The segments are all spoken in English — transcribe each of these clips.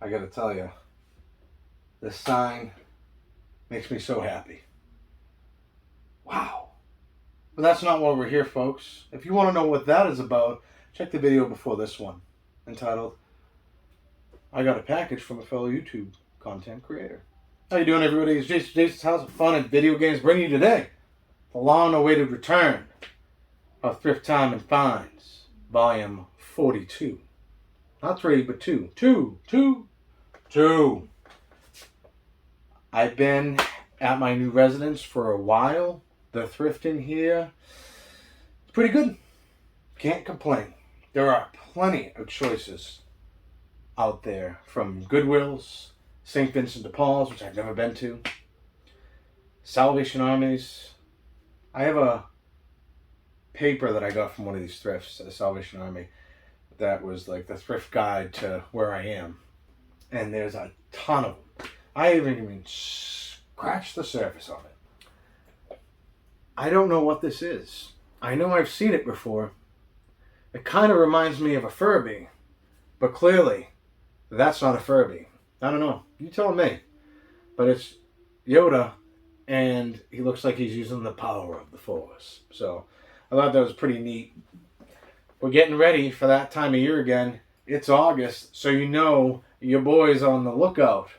I gotta tell you, this sign makes me so happy. Wow. But that's not why we're here, folks. If you want to know what that is about, check the video before this one, entitled, I got a package from a fellow YouTube content creator. How you doing, everybody? It's Jason's House of Fun and Video Games bringing you today the long-awaited return of Thrift Time and Finds, Volume 42. Not 3, but 2. 2. I've been at my new residence for a while. The thrifting here, it's pretty good. Can't complain. There are plenty of choices out there, from Goodwills, St. Vincent de Paul's, which I've never been to, Salvation Armies. I have a paper that I got from one of these thrifts at the Salvation Army that was like the thrift guide to where I am. And there's a ton of them. I haven't even scratched the surface on it. I don't know what this is. I know I've seen it before. It kind of reminds me of a Furby, but clearly that's not a Furby. I don't know. You tell me. But it's Yoda, and he looks like he's using the power of the Force. So I thought that was pretty neat. We're getting ready for that time of year again. It's August, so you know your boy's on the lookout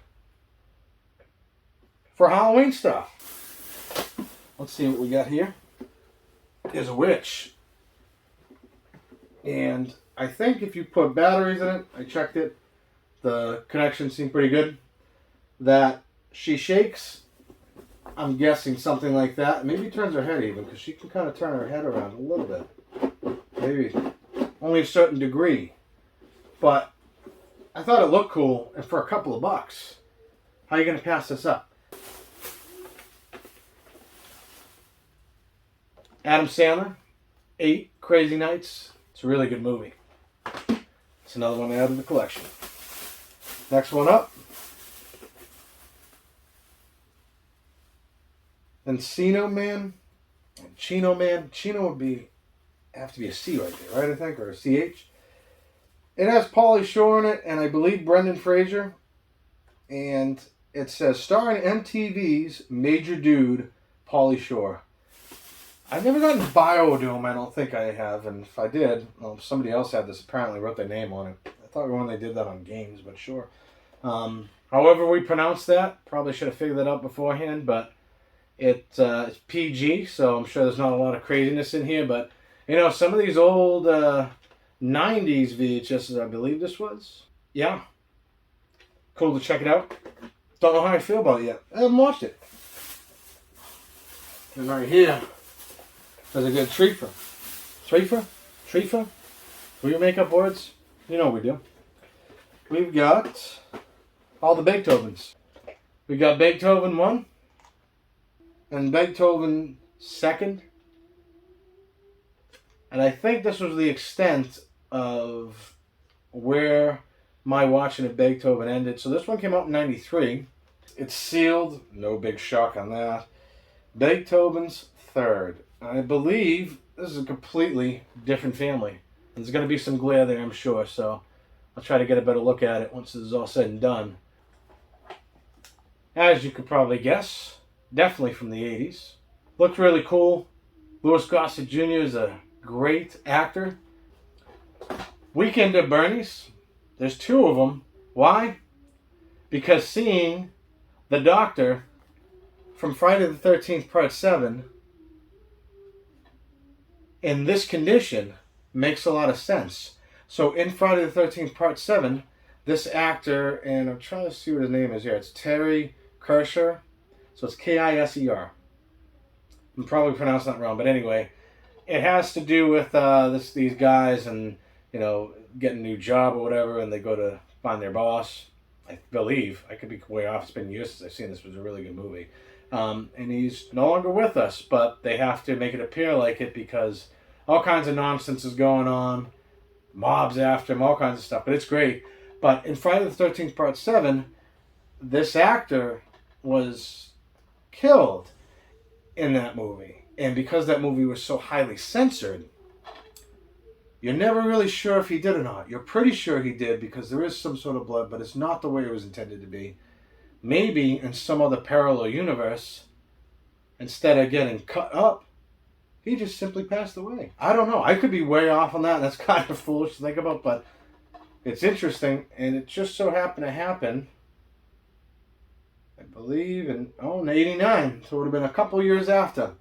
for Halloween stuff. Let's see what we got here. There's a witch. And I think if you put batteries in it, I checked it, the connection seemed pretty good, that she shakes, I'm guessing something like that. Maybe turns her head even, because she can kind of turn her head around a little bit. Maybe only a certain degree. But I thought it looked cool, and for a couple of bucks, how are you going to pass this up? Adam Sandler, 8 Crazy Nights. It's a really good movie. It's another one out of the collection. Next one up. Encino Man. Chino Man. Chino would have to be a C right there, right, I think, or a CH. It has Pauly Shore in it, and I believe Brendan Fraser. And it says, starring MTV's Major Dude, Pauly Shore. I've never gotten Biodoom, I don't think I have, and if I did, well, somebody else had this, apparently wrote their name on it. I thought when they did that on games, but sure. However we pronounce that, probably should have figured that out beforehand, but it's PG, so I'm sure there's not a lot of craziness in here, but, you know, some of these old 90s VHSs, I believe this was, yeah. Cool to check it out. Don't know how I feel about it yet. I haven't watched it. And right here, there's a good treefer. Treefer? Do we make up words? You know we do. We've got all the Beethovens. We got Beethoven 1 and Beethoven 2. And I think this was the extent of where my watching of Beethoven ended. So this one came out in 93. It's sealed. No big shock on that. Beethoven's 3rd. I believe this is a completely different family. There's going to be some glare there, I'm sure, so I'll try to get a better look at it once this is all said and done. As you could probably guess, definitely from the 80s. Looked really cool. Louis Gossett Jr. is a great actor. Weekend at Bernie's. There's 2 of them. Why? Because seeing the doctor from Friday the 13th, Part 7, in this condition makes a lot of sense. So in Friday the 13th, Part 7, this actor, and I'm trying to see what his name is here. It's Terry Kiser. So it's Kiser. I'm probably pronouncing that wrong, but anyway, it has to do with these guys and, you know, getting a new job or whatever, and they go to find their boss. I believe. I could be way off. It's been years since I've seen this. It was a really good movie. And he's no longer with us, but they have to make it appear like it because all kinds of nonsense is going on. Mobs after him, all kinds of stuff. But it's great. But in Friday the 13th, Part 7, this actor was killed in that movie. And because that movie was so highly censored, You're never really sure if he did or not. You're pretty sure he did because there is some sort of blood, but it's not the way it was intended to be. Maybe in some other parallel universe, instead of getting cut up, he just simply passed away. I don't know. I could be way off on that, and that's kind of foolish to think about, but it's interesting, and it just so happened to happen, I believe, in 89. So it would have been a couple years after.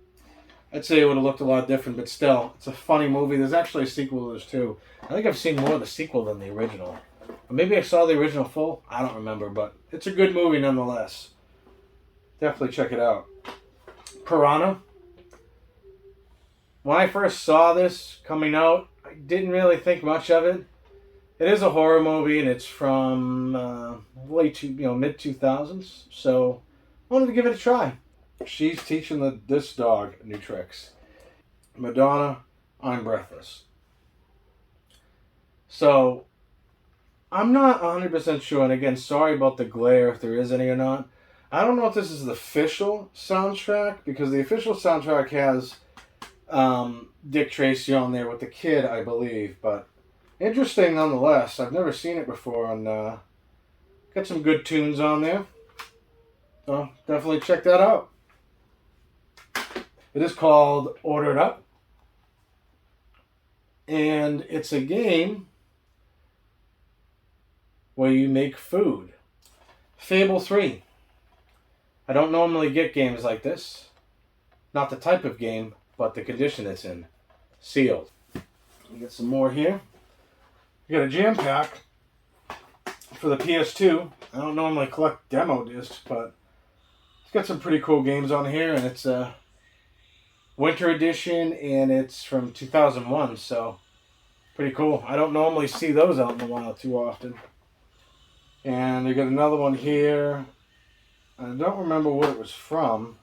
I'd say it would have looked a lot different, but still, it's a funny movie. There's actually a sequel to this, too. I think I've seen more of the sequel than the original. Or maybe I saw the original full. I don't remember, but it's a good movie nonetheless. Definitely check it out. Piranha. When I first saw this coming out, I didn't really think much of it. It is a horror movie, and it's from mid 2000s. So I wanted to give it a try. She's teaching this dog new tricks. Madonna, I'm breathless. So I'm not 100% sure, and again, sorry about the glare if there is any or not. I don't know if this is the official soundtrack, because the official soundtrack has Dick Tracy on there with the kid, I believe, but interesting nonetheless. I've never seen it before, and got some good tunes on there. So definitely check that out. It is called Order It Up, and it's a game where you make food. Fable 3. I don't normally get games like this. Not the type of game, but the condition it's in. Sealed. We get some more here. We got a jam pack for the PS2. I don't normally collect demo discs, but it's got some pretty cool games on here, and it's a winter edition, and it's from 2001, so pretty cool. I don't normally see those out in the wild too often. And they got another one here. I don't remember what it was from.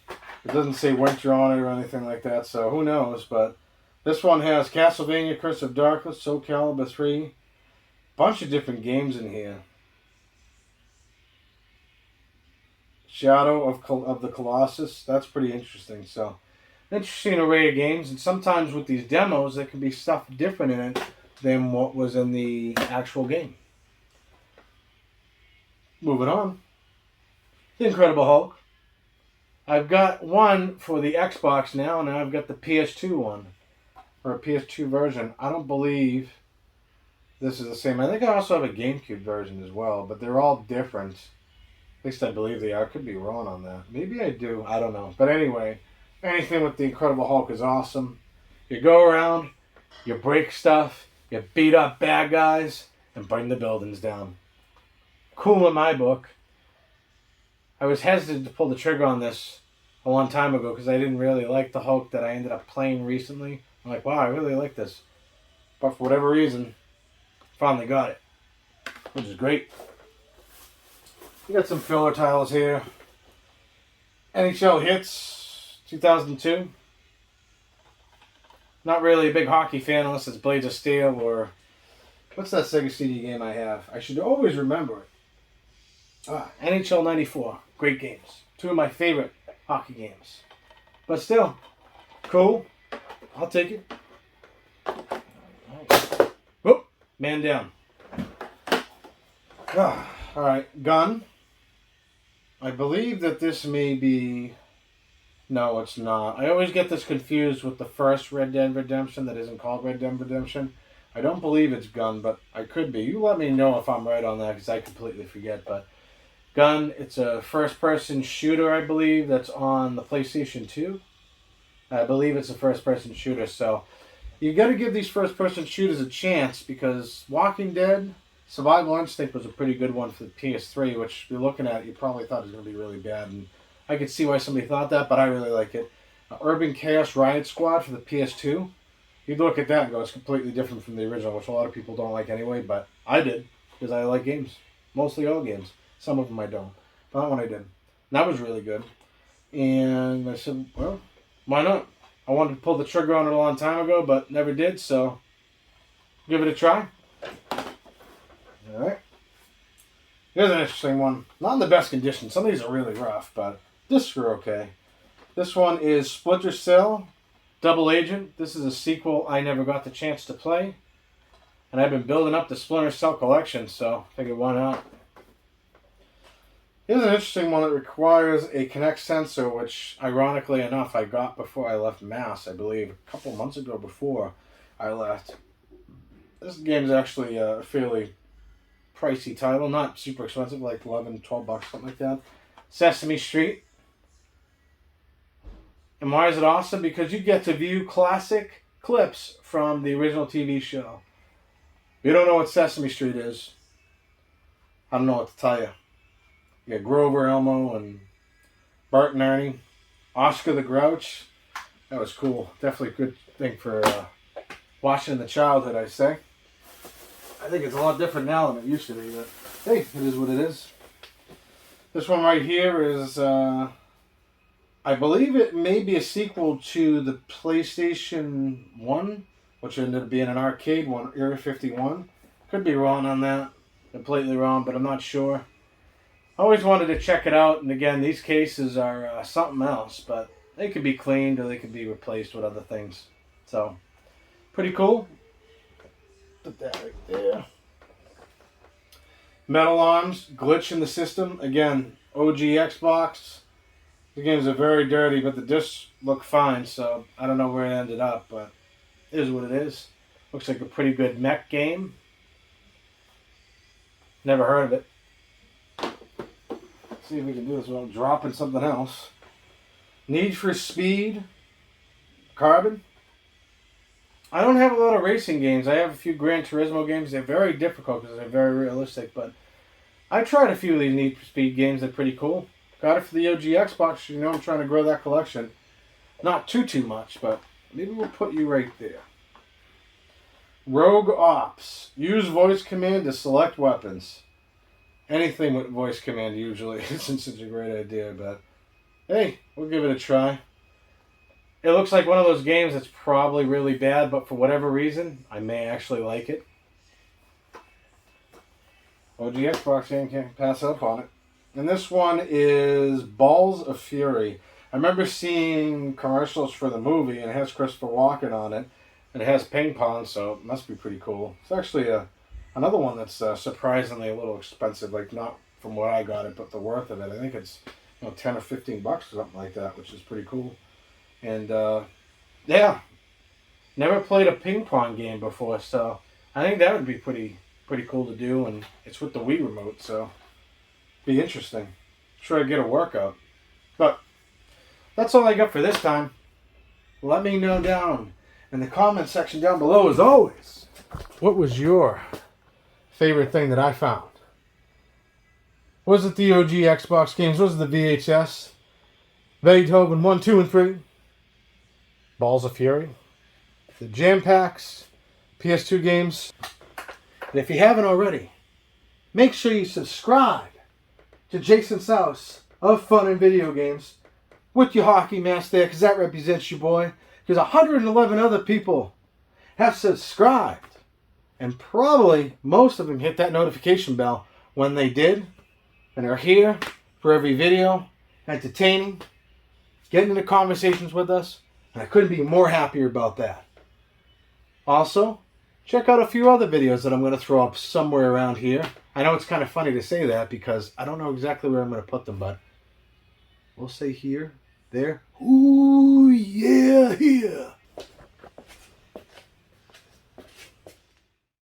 It doesn't say winter on it or anything like that, so who knows. But this one has Castlevania Curse of Darkness, Soul Calibur 3. Bunch of different games in here. Shadow of the Colossus. That's pretty interesting. So, interesting array of games. And sometimes with these demos, there can be stuff different in it than what was in the actual game. Moving on. The Incredible Hulk. I've got one for the Xbox now, and I've got the PS2 one. Or a PS2 version. I don't believe this is the same. I think I also have a GameCube version as well, but they're all different. At least I believe they are. I could be wrong on that. Maybe I do. I don't know. But anyway, anything with the Incredible Hulk is awesome. You go around, you break stuff, you beat up bad guys, and bring the buildings down. Cool in my book. I was hesitant to pull the trigger on this a long time ago because I didn't really like the Hulk that I ended up playing recently. I'm like, wow, I really like this. But for whatever reason, finally got it, which is great. We got some filler tiles here. NHL Hits 2002. Not really a big hockey fan unless it's Blades of Steel or what's that Sega CD game I have? I should always remember it. NHL 94. Great games. Two of my favorite hockey games. But still, cool. I'll take it. Whoop, man down. Alright, gun. I believe that this may be... No, it's not. I always get this confused with the first Red Dead Redemption that isn't called Red Dead Redemption. I don't believe it's Gun, but I could be. You let me know if I'm right on that because I completely forget. But Gun, it's a first-person shooter, I believe, that's on the PlayStation 2. I believe it's a first-person shooter, so you got to give these first-person shooters a chance because Walking Dead, Survival Instinct was a pretty good one for the PS3, which if you're looking at it, you probably thought it was going to be really bad, and I could see why somebody thought that, but I really like it. Urban Chaos Riot Squad for the PS2. You'd look at that and go, it's completely different from the original, which a lot of people don't like anyway, but I did, because I like games. Mostly all games. Some of them I don't. But that one I did. And that was really good. And I said, well, why not? I wanted to pull the trigger on it a long time ago, but never did, so give it a try. Alright. Here's an interesting one. Not in the best condition. Some of these are really rough, but this are okay. This one is Splinter Cell Double Agent. This is a sequel I never got the chance to play. And I've been building up the Splinter Cell collection, so I figured why not. Here's an interesting one that requires a Kinect sensor, which, ironically enough, I got before I left Mass, I believe, a couple months ago before I left. This game is actually a fairly pricey title, not super expensive, like 11, 12 bucks, something like that. Sesame Street. And why is it awesome? Because you get to view classic clips from the original TV show. If you don't know what Sesame Street is, I don't know what to tell you. You got Grover, Elmo, and Bart and Ernie. Oscar the Grouch. That was cool. Definitely a good thing for watching in the childhood, I say. I think it's a lot different now than it used to be, but hey, it is what it is. This one right here is, I believe it may be a sequel to the PlayStation 1, which ended up being an arcade one, Area 51. Could be wrong on that. Completely wrong, but I'm not sure. I always wanted to check it out, and again, these cases are something else, but they could be cleaned or they could be replaced with other things. So, pretty cool. Put that right there. Metal Arms, Glitch in the System. Again, OG Xbox. The games are very dirty, but the discs look fine, so I don't know where it ended up, but it is what it is. Looks like a pretty good mech game. Never heard of it. Let's see if we can do this without dropping something else. Need for Speed. Carbon. I don't have a lot of racing games. I have a few Gran Turismo games. They're very difficult because they're very realistic, but I tried a few of these Need for Speed games. They're pretty cool. Got it for the OG Xbox. You know I'm trying to grow that collection. Not too much, but maybe we'll put you right there. Rogue Ops. Use voice command to select weapons. Anything with voice command usually isn't such a great idea, but hey, we'll give it a try. It looks like one of those games that's probably really bad, but for whatever reason, I may actually like it. OG Xbox game, can't pass up on it. And this one is Balls of Fury. I remember seeing commercials for the movie, and it has Christopher Walken on it, and it has ping pong, so it must be pretty cool. It's actually another one that's surprisingly a little expensive, like not from what I got it, but the worth of it. I think it's 10 or 15 bucks or something like that, which is pretty cool. And, yeah, never played a ping pong game before, so I think that would be pretty cool to do, and it's with the Wii remote, so be interesting. Try to get a workout. But that's all I got for this time. Let me know down in the comment section down below, as always, what was your favorite thing that I found? Was it the OG Xbox games? Was it the VHS? Beethoven 1, 2, and 3? Balls of Fury, the Jam Packs, PS2 games. And if you haven't already, make sure you subscribe to Jason's House of Fun and Video Games with your hockey mask there, because that represents you, boy. Because 111 other people have subscribed, and probably most of them hit that notification bell when they did, and are here for every video, entertaining, getting into conversations with us. And I couldn't be more happier about that. Also, check out a few other videos that I'm going to throw up somewhere around here. I know it's kind of funny to say that because I don't know exactly where I'm going to put them, but we'll say here, there. Ooh.